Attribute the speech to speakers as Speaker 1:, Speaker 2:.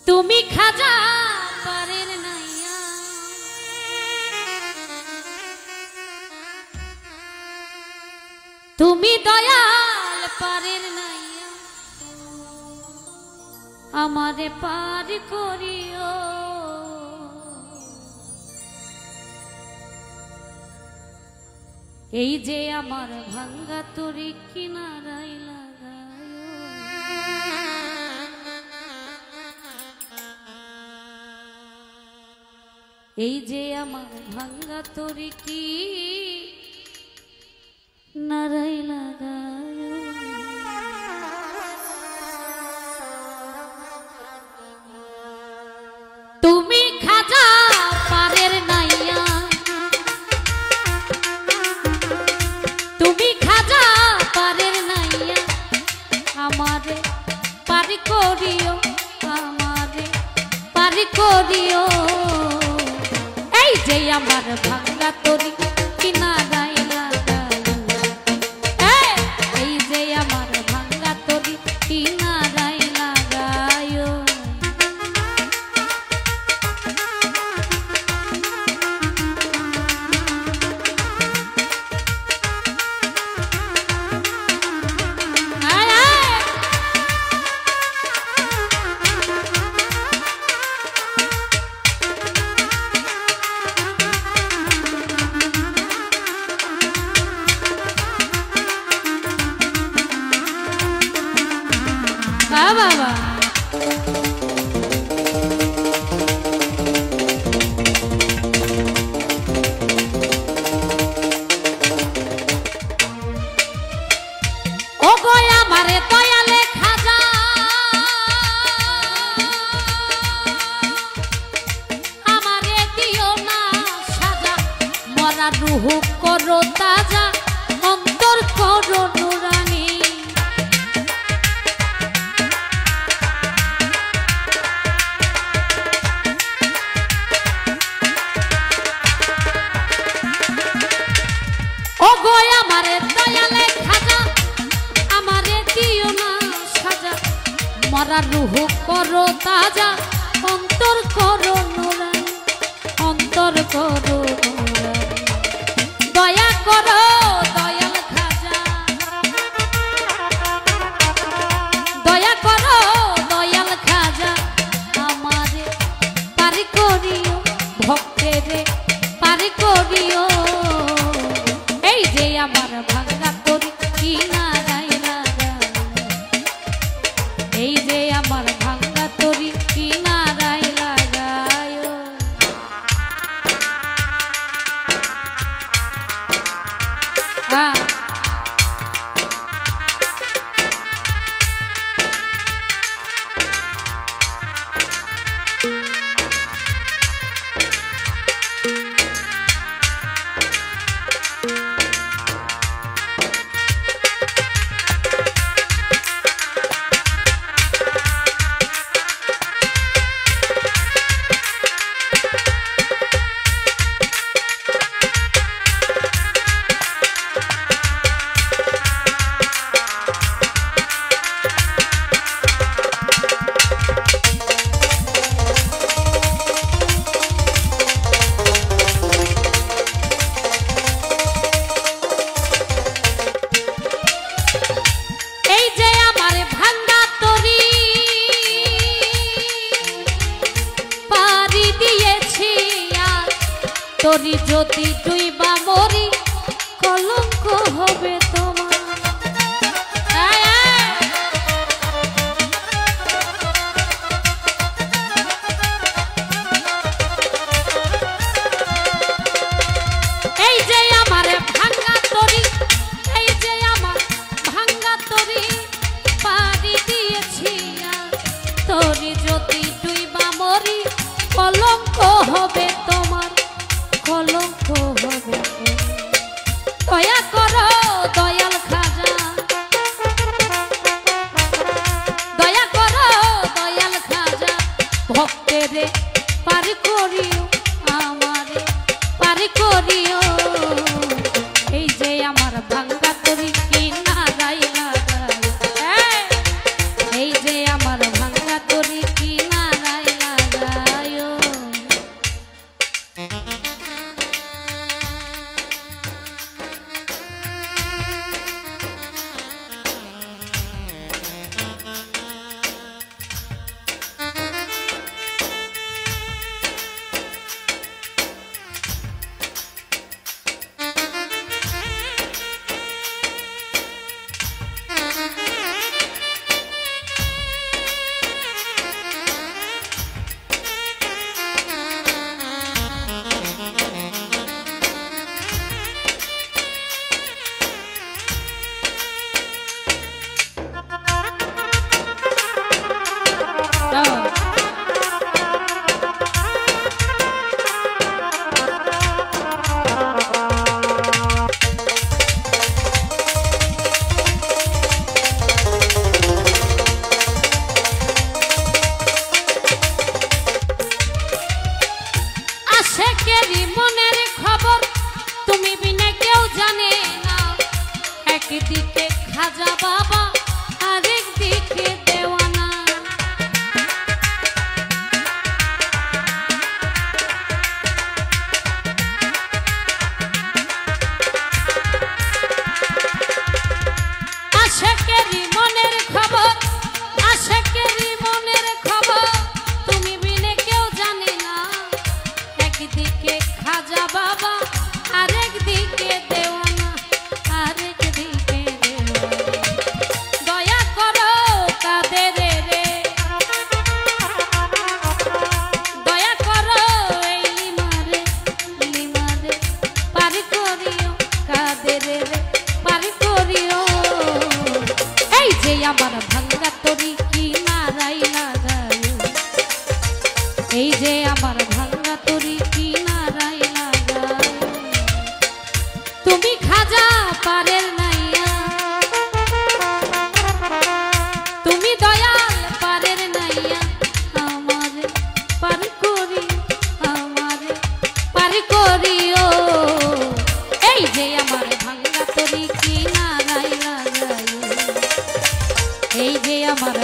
Speaker 1: তুমি খাজা পারের নাইয়া, তুমি দয়াল পারের নাইয়া, আমারে পার করিও। এই যে আমার ভাঙ্গা তরি কিনারাই লাগায়, এই যে আমার ভাঙ্গা তরি কিনারাই লাগায়। তুমি খাজা পারের নাইয়া, তুমি খাজা পারের নাইয়া, আমারে পার করিও, আমারে পার করিও। এই যে আমার ভাঙ্গা তরি কিনারাই লাগায়, এই যে আমার ভাঙ্গা তরি কিনারাই লাগায়। বাবা ও গয়া মারে দয়ালে খাজা, আমারে দিও না সাজা, মরা রুহ করো তাজা, অন্তর করো নুরানি। ও গয়া মারে দয়ালে খাজা, আমারে দিও না সাজা, মরা রুহ করো তাজা, অন্তর করো নুরানি, অন্তর করো নুরানি। দয়া করো দয়াল খাজা, দয়া করো দয়াল খাজা, আমারে পার করিও, ভক্তেরে পার করিও। এই যে আমার ভাঙ্গা তরি কিনারাই লাগায়, এই যে আমার ভাঙ্গা তরি কিনারাই লাগায়। তরি যদি ডুইবা মরি, কলঙ্ক হবে তোমার। এই যে আমার ভাঙ্গা তরি, এই যে আমার ভাঙ্গা তরি পারি দিয়েছি, তরি যদি ডুইবা মরি, কলঙ্ক হবে তোমার, কলঙ্ক হবে। দয়া করো দয়াল খাজা, দয়া করো দয়াল খাজা, ভক্তেরে পার করিও, আমারে পার করিও। এই যে আমার ভাঙ্গা তরি কিনারাই লাগায়, এই যে আমার ভাঙ্গা তরি কিনারাই খাজা বাবা আরেক দিকে দেওয়ানা। আশেকেরই মনের খবর, আশেকেরই মনের খবর তুমি বিনে কেউ জানে না। একদিকে খাজা বাবা আরেক দিকে দেওয়ানা, আরেক দিকে দেওয়ানা। দয়া করো কাদের রে, দয়া করো এই লিমারে, লিমারে পারি করিও কাদের রে, পারি করিও। এই যে আমার ভাঙ্গা তরি কি নারাই লাগায়, এই যে আমার ভাঙ্গা তরি কি নারাই লাগায়। তুমি খাজা পারের নাইয়া, তুমি দয়াল পারের নাইয়া, আমারে পার করি, আমারে পার করিও। এই যে আমার ভাঙ্গা তরি কি নারাই লাগায়, এই যে আমার